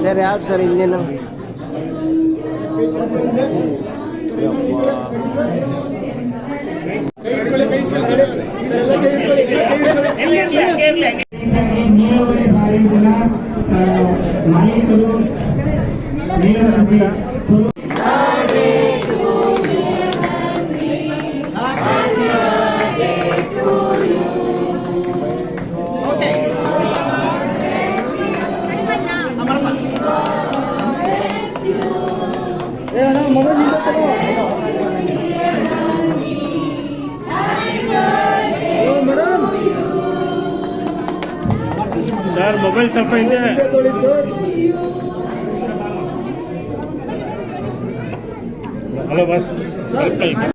Sir ಯಾವ್ದು sir engine? Sir mobile ಸ್ವಲ್ಪ ಇದೆ. ಹಲೋ ಬಸ್ ಸ್ವಲ್ಪ ಇದೆ.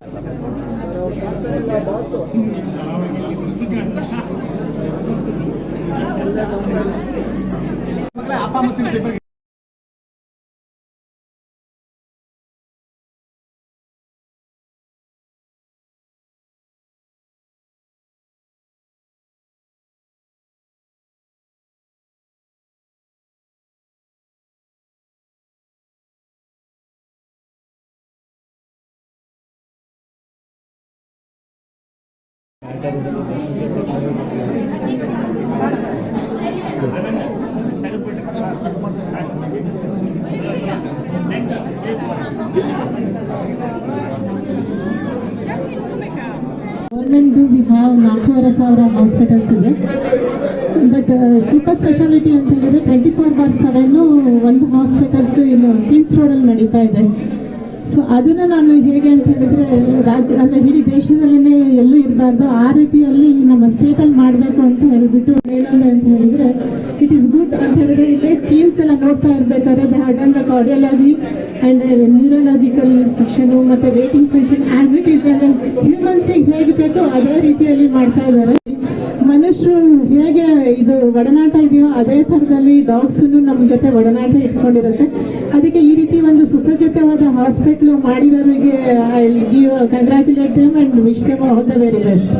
ಗೌರ್ಮೆಂಟ್ದು ವಿ ಹ್ಯಾವ್ 4,500 ಹಾಸ್ಪಿಟಲ್ಸ್ ಇದೆ. ಬಟ್ ಸೂಪರ್ ಸ್ಪೆಷಾಲಿಟಿ ಅಂತ ಹೇಳಿದ್ರೆ 24/7 ಒಂದು ಹಾಸ್ಪಿಟಲ್ಸ್ ಇನ್ನು ಕ್ವೀನ್ಸ್ ರೋಡಲ್ಲಿ ನಡೀತಾ ಇದೆ. ಸೊ ಅದನ್ನು ನಾನು ಹೇಗೆ ಅಂತ ಹೇಳಿದ್ರೆ ಅಂದರೆ ಇಡೀ ದೇಶದಲ್ಲೇ ಎಲ್ಲೂ ಇರಬಾರ್ದು, ಆ ರೀತಿಯಲ್ಲಿ ನಮ್ಮ ಸ್ಟೇಟಲ್ಲಿ ಮಾಡಬೇಕು ಅಂತ ಹೇಳಿಬಿಟ್ಟು ಏನಂದ ಅಂತ ಹೇಳಿದರೆ ಇಟ್ ಈಸ್ ಗುಡ್ ಅಂತ ಹೇಳಿದ್ರೆ ಇಲ್ಲೇ ಸ್ಕೀಮ್ಸ್ ಎಲ್ಲ ನೋಡ್ತಾ ಇರಬೇಕಾದ್ರೆ they have done the cardiology and neurological section ಮತ್ತು waiting section as it is ಅಂದರೆ ಹ್ಯೂಮನ್ಸಿಗೆ ಹೇಗೆ ಬೇಕೋ ಅದೇ ರೀತಿಯಲ್ಲಿ ಮಾಡ್ತಾ ಇದ್ದಾರೆ. ಮನುಷ್ಯರು ಹೇಗೆ ಇದು ಒಡನಾಟ ಇದೆಯೋ ಅದೇ ಥರದಲ್ಲಿ ಡಾಗ್ಸನ್ನು ನಮ್ಮ ಜೊತೆ ಒಡನಾಟ ಇಟ್ಕೊಂಡಿರುತ್ತೆ. ಅದಕ್ಕೆ ಈ ರೀತಿ ಒಂದು ಸುಸಜ್ಜಿತವಾದ ಹಾಸ್ಪಿಟ್ಲು ಮಾಡಿರೋರಿಗೆ I will give congratulate them and wish them all the very best.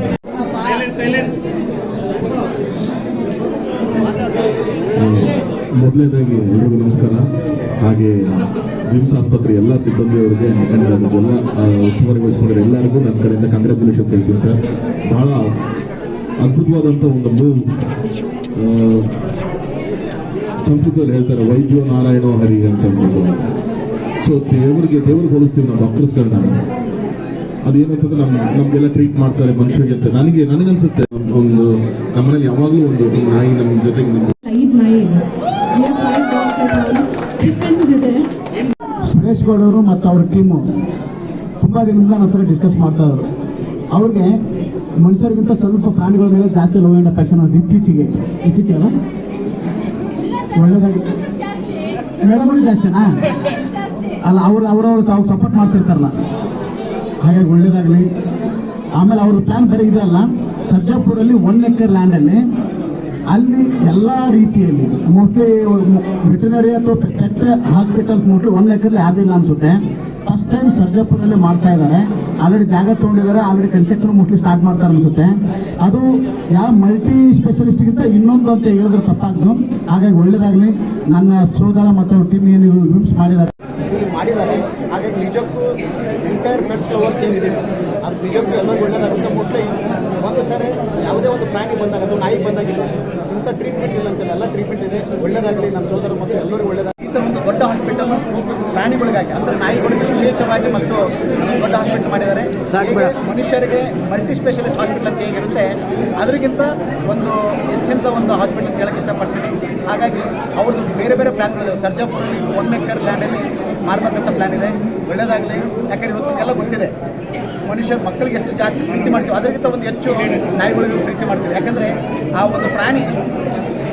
ಮೊದಲನೇದಾಗಿ ಎಲ್ರಿಗೂ ನಮಸ್ಕಾರ. ಹಾಗೆ ವಿಮ್ಸ್ ಆಸ್ಪತ್ರೆ ಎಲ್ಲ ಸಿಬ್ಬಂದಿಯವರಿಗೆ ಯಾಕಂದರೆ ಅದೆಲ್ಲ ಉಸ್ತುವಾರಿ ವಹಿಸ್ಕೊಂಡಿರೋ ಎಲ್ಲರಿಗೂ ನನ್ನ ಕಡೆಯಿಂದ ಕಂಗ್ರ್ಯಾಚುಲೇಷನ್ಸ್ ಹೇಳ್ತೀನಿ ಸರ್. ಬಹಳ ಅದ್ಭುತವಾದಂಥ ಒಂದು ಮೂವ್. ಸಂಸ್ಕೃತದಲ್ಲಿ ಹೇಳ್ತಾರೆ ವೈದ್ಯೋ ನಾರಾಯಣೋ ಹರಿ ಅಂತ ಅಂದ್ಬಿಟ್ಟು. ಸೊ ದೇವ್ರಿಗೆ ಹೋಲಿಸ್ತೀವಿ ನಾವು ಡಾಕ್ಟರ್ಸ್ಗಳನ್ನ. ಅದೇನಂತಂದ್ರೆ ನಮಗೆಲ್ಲ ಟ್ರೀಟ್ ಮಾಡ್ತಾರೆ ಮನುಷ್ಯರಿಗೆ ಅಂತ ನನಗನ್ಸುತ್ತೆ. ಒಂದು ನಮ್ಮನೇಲಿ ಯಾವಾಗಲೂ ಒಂದು ನಾಯಿ ನಮ್ಮ ಜೊತೆಗೆ 5 ನಾಯಿ ಇದೆ, ಚಿಕನ್ಸ್ ಇದೆ. ಸುರೇಶ್ ಗೌಡ ಅವರು ಮತ್ತು ಅವ್ರ ಟೀಮು ತುಂಬ ದಿನದಿಂದ ನನ್ನ ಹತ್ರ ಡಿಸ್ಕಸ್ ಮಾಡ್ತಾ ಇದ್ರು. ಅವ್ರಿಗೆ ಮನುಷ್ಯರಿಗಿಂತ ಸ್ವಲ್ಪ ಪ್ರಾಣಿಗಳ ಮೇಲೆ ಜಾಸ್ತಿ ಲವ್ ಆ್ಯಂಡ್ ಅಫೆಕ್ಷನ್ ಇತ್ತೀಚೆಗೆ ಅಲ್ಲ ಒಳ್ಳೇದಾಗಿತ್ತು. ಮೇಡಮಲ್ಲಿ ಜಾಸ್ತಿನಾ ಅಲ್ಲ, ಅವ್ರವ್ರು ಸಪೋರ್ಟ್ ಮಾಡ್ತಿರ್ತಾರಲ್ಲ, ಹಾಗಾಗಿ ಒಳ್ಳೇದಾಗಲಿ. ಆಮೇಲೆ ಅವ್ರದ್ದು ಪ್ಲ್ಯಾನ್ ಬೇರೆ ಇದೆ ಅಲ್ಲ, ಸರ್ಜಾಪುರಲ್ಲಿ 1 ಎಕರ್ ಲ್ಯಾಂಡಲ್ಲಿ ಅಲ್ಲಿ ಎಲ್ಲ ರೀತಿಯಲ್ಲಿ ಮೋಸ್ಟ್ಲಿ ವೆಟರ್ನರಿ ಅಥವಾ ಪೆಟ್ ಹಾಸ್ಪಿಟಲ್ಸ್ ಮೋಸ್ಟ್ಲಿ 1 ಎಕರ್ಲಿ ಯಾರ್ದಿಲ್ಲ ಅನಿಸುತ್ತೆ. ಫಸ್ಟ್ ಟೈಮ್ ಸರ್ಜಾಪುರಲ್ಲಿ ಮಾಡ್ತಾ ಇದ್ದಾರೆ. ಆಲ್ರೆಡಿ ಜಾಗ ತೊಗೊಂಡಿದ್ದಾರೆ, ಆಲ್ರೆಡಿ ಕನ್ಸ್ಟ್ರಕ್ಷನ್ ಮೋಸ್ಟ್ಲಿ ಸ್ಟಾರ್ಟ್ ಮಾಡ್ತಾರೆ ಅನಿಸುತ್ತೆ. ಅದು ಯಾವ ಮಲ್ಟಿ ಸ್ಪೆಷಲಿಸ್ಟ್ಗಿಂತ ಇನ್ನೊಂದು ಅಂತ ಹೇಳಿದ್ರೆ ತಪ್ಪಾಗ್ದು. ಹಾಗಾಗಿ ಒಳ್ಳೇದಾಗಲಿ. ನನ್ನ ಸೋದರ ಮತ್ತು ಅವ್ರ ಟೀಮ್ ಏನಿದು ವಿಮ್ಸ್ ಮಾಡಿದ್ದಾರೆ ಇಲ್ಲಿ ಮಾಡಿದ್ದಾರೆ. ಹಾಗಾಗಿ ನಿಜಕ್ಕೂ ಎಂಟೈರ್ ಪೆಟ್ಸ್ ಲವರ್ಸ್ ಏನಿದೆ ಅದು ನಿಜಕ್ಕೂ ಎಲ್ಲರಿಗೂ ಒಳ್ಳೆಯದಾಗುತ್ತೆ. ಮೊದಲೇ ಒಂದು ಸಾರಿ ಯಾವುದೇ ಒಂದು ಪ್ರಾಣಿ ಬಂದಾಗ ಅಥವಾ ನಾಯಿ ಬಂದಾಗಿಲ್ಲ ಇಂಥ ಟ್ರೀಟ್ಮೆಂಟ್ ಇಲ್ಲ ಅಂತಿಲ್ಲ, ಎಲ್ಲ ಟ್ರೀಟ್ಮೆಂಟ್ ಇದೆ. ಒಳ್ಳೆಯದಾಗಲಿ ನಮ್ಮ ಸೋದರ ಮತ್ತು ಎಲ್ಲರಿಗೂ ಒಳ್ಳೆಯದಾಗಲಿ. ಈ ಥರ ಒಂದು ದೊಡ್ಡ ಹಾಸ್ಪಿಟಲ್ ಪ್ರಾಣಿಗಳಿಗಾಗಿ ಅಂದರೆ ನಾಯಿಗಳಿಗೆ ವಿಶೇಷವಾಗಿ ಮತ್ತು ದೊಡ್ಡ ಹಾಸ್ಪಿಟಲ್ ಮಾಡಿದ್ದಾರೆ. ಮನುಷ್ಯರಿಗೆ ಮಲ್ಟಿ ಸ್ಪೆಷಲಿಸ್ಟ್ ಹಾಸ್ಪಿಟಲ್ ಅಂತ ಹೇಗಿರುತ್ತೆ ಅದರಿಗಿಂತ ಒಂದು ಹೆಚ್ಚಿನ ಒಂದು ಹಾಸ್ಪಿಟಲ್ ಕೇಳಕ್ಕೆ ಇಷ್ಟಪಡ್ತೀನಿ. ಹಾಗಾಗಿ ಅವ್ರದ್ದು ಬೇರೆ ಬೇರೆ ಪ್ಲ್ಯಾನ್ಗಳಿವೆ. ಸರ್ಜಾಪುರಲ್ಲಿ 1 ಎಕರ್ ಲ್ಯಾಂಡಲ್ಲಿ ಮಾಡಬೇಕಂತ ಪ್ಲ್ಯಾನ್ ಇದೆ. ಒಳ್ಳೆಯದಾಗಲಿ. ಯಾಕಂದರೆ ಇವತ್ತು ಎಲ್ಲ ಗೊತ್ತಿದೆ ಮನುಷ್ಯ ಮಕ್ಕಳಿಗೆ ಎಷ್ಟು ಜಾಸ್ತಿ ಪ್ರೀತಿ ಮಾಡ್ತೀವಿ ಅದಕ್ಕಿಂತ ಒಂದು ಹೆಚ್ಚು ನಾಯಿಗಳಿಗೂ ಪ್ರೀತಿ ಮಾಡ್ತೀವಿ. ಯಾಕಂದರೆ ಆ ಒಂದು ಪ್ರಾಣಿ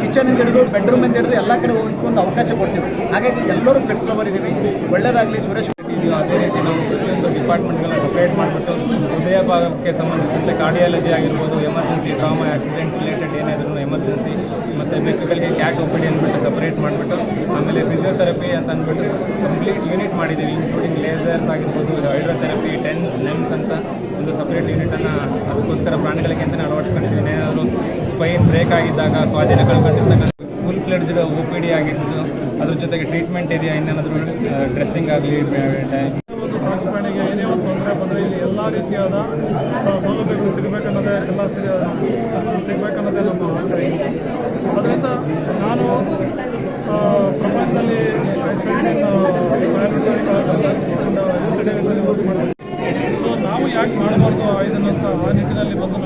ಕಿಚನಿಂದ ಹಿಡಿದು ಬೆಡ್ರೂಮಿಂದ ಹಿಡಿದು ಎಲ್ಲ ಕಡೆ ಹೋಗೋಕ್ಕೆ ಒಂದು ಅವಕಾಶ ಕೊಡ್ತೀವಿ. ಹಾಗಾಗಿ ಎಲ್ಲರೂ ಪೆಟ್ಸ್ ಲವರ್ ಇದ್ದೀವಿ. ಒಳ್ಳೆಯದಾಗಲಿ. ಸುರೇಶ್ ಇದೆಯೋ ಅದೇ ರೀತಿ ನಾವು ಪ್ರತಿಯೊಂದು ಡಿಪಾರ್ಟ್ಮೆಂಟ್ಗಳನ್ನ ಸಪ್ರೇಟ್ ಮಾಡಿಬಿಟ್ಟು ಹೃದಯ ಭಾಗಕ್ಕೆ ಸಂಬಂಧಿಸಿದಂತೆ ಕಾರ್ಡಿಯಾಲಜಿ ಆಗಿರ್ಬೋದು, ಎಮರ್ಜೆನ್ಸಿ, ಟ್ರಾಮಾ, ಆಕ್ಸಿಡೆಂಟ್ ರಿಲೇಟೆಡ್ ಏನಾದರೂ ಎಮರ್ಜೆನ್ಸಿ, ಮತ್ತು ಬೆಕ್ಕುಗಳಿಗೆ ಕ್ಯಾಟ್ ಒ ಪಿ ಡಿ ಅಂದ್ಬಿಟ್ಟು ಸಪ್ರೇಟ್ ಮಾಡಿಬಿಟ್ಟು, ಆಮೇಲೆ ಫಿಸಿಯೋಥೆರಪಿ ಅಂತ ಅಂದ್ಬಿಟ್ಟು ಕಂಪ್ಲೀಟ್ ಯೂನಿಟ್ ಮಾಡಿದ್ದೀವಿ. ಇನ್ಕ್ಲೂಡಿಂಗ್ ಲೇಸರ್ಸ್ ಆಗಿರ್ಬೋದು, ಹೈಡ್ರೋಥೆರಪಿ, ಟೆನ್ಸ್, ನೆಮ್ಸ್ ಅಂತ ಒಂದು ಸಪ್ರೇಟ್ ಯೂನಿಟನ್ನು ಅದಕ್ಕೋಸ್ಕರ ಪ್ರಾಣಿಗಳಿಗೆ ಅಂತಲೇ ಅಳವಡಿಸ್ಕೊಂಡಿದ್ದೀವಿ. ಏನಾದರೂ ಸ್ಪೈನ್ ಬ್ರೇಕ್ ಆಗಿದ್ದಾಗ, ಸ್ವಾಧೀನ ಕಳ್ಕೊಂಡಿದ್ದಾಗ full fledged O P D ಆಗಿದ್ದು, ಅದ್ರ ಜೊತೆಗೆ ಟ್ರೀಟ್ಮೆಂಟ್ ಇದೆಯಾ, ಇನ್ನೇನಾದರೂ ಡ್ರೆಸ್ಸಿಂಗ್ ಆಗಲಿ, ಒಂದು ಸಾಕು ಪ್ರಾಣಿಗೆ ಏನೇ ಒಂದು ತೊಂದರೆ ಬಂದರೆ ಇಲ್ಲಿ ಎಲ್ಲ ರೀತಿಯಾದ ಸೌಲಭ್ಯಗಳು ಸಿಗಬೇಕನ್ನೋದೇ ಸಿಗಬೇಕನ್ನೋದೇ ನಮ್ಮ ಆಸೆ. ಅದರಿಂದ ನಾನು ಪ್ರಪಂಚದಲ್ಲಿ ವರ್ಕ್ ಮಾಡ್ತೀನಿ. ಸೊ ನಾವು ಯಾಕೆ ಮಾಡಬಾರ್ದು ಇದನ್ನಂತ ಆ ನಿಟ್ಟಿನಲ್ಲಿ ಬಂದು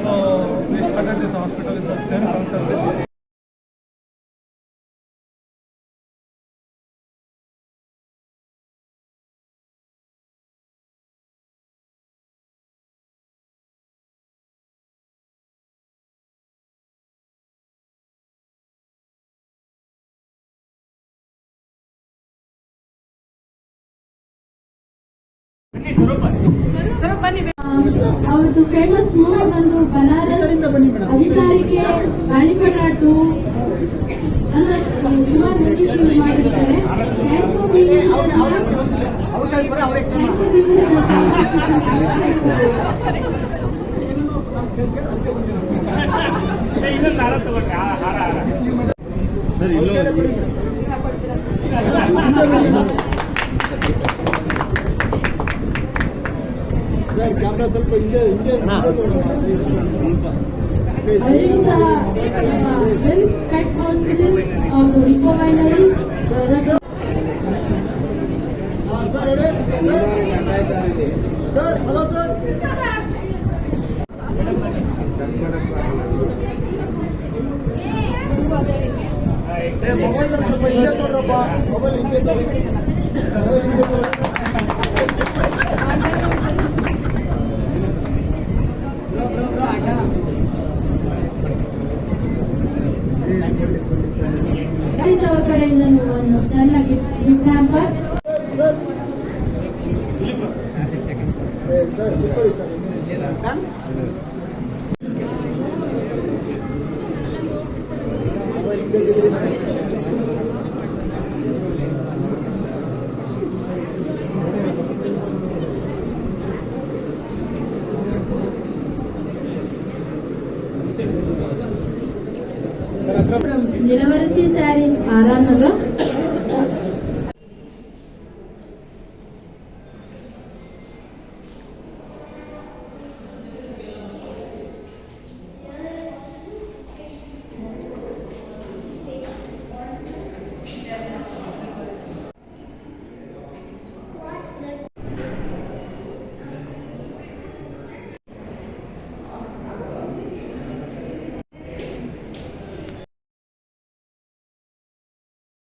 ನಾವು started this hospital in the same concept. ಅವ್ರದ್ದು ಫೇಮಸ್ ಮೂವಿ ಬಂದು ಬನಾರಸ್, ಅವಿಸಾರಿಕೆ, ಗಾಳಿಪಟಾಟು ಅಂದ್ರೆ ಸುಮಾರು ಮೂವೀಸ್ ಮಾಡಿರ್ತಾರೆ. Thanks for being sir camera ಸ್ವಲ್ಪ ಹಿಂದೆ ಅವರಿಗೂ ಸಹ ವಿಮ್ಸ್ ಪೆಟ್ ಹಾಸ್ಪಿಟಲ್ ಹಾಗೂ ರಿಕವೈನರಿ ಸರ್ ಹಲೋ ಸರ್ ಮೊಬೈಲ್ ಸ್ವಲ್ಪ ಹಿಂದೆ ತೊಡ್ರಪ್ಪ. ಮೊಬೈಲ್ ಹಿಂದೆ ಅವ್ರ ಕಡೆಯಿಂದ ಒಂದು ಸಣ್ಣ gift hamper. Nilavarasi sarees, Arannagar.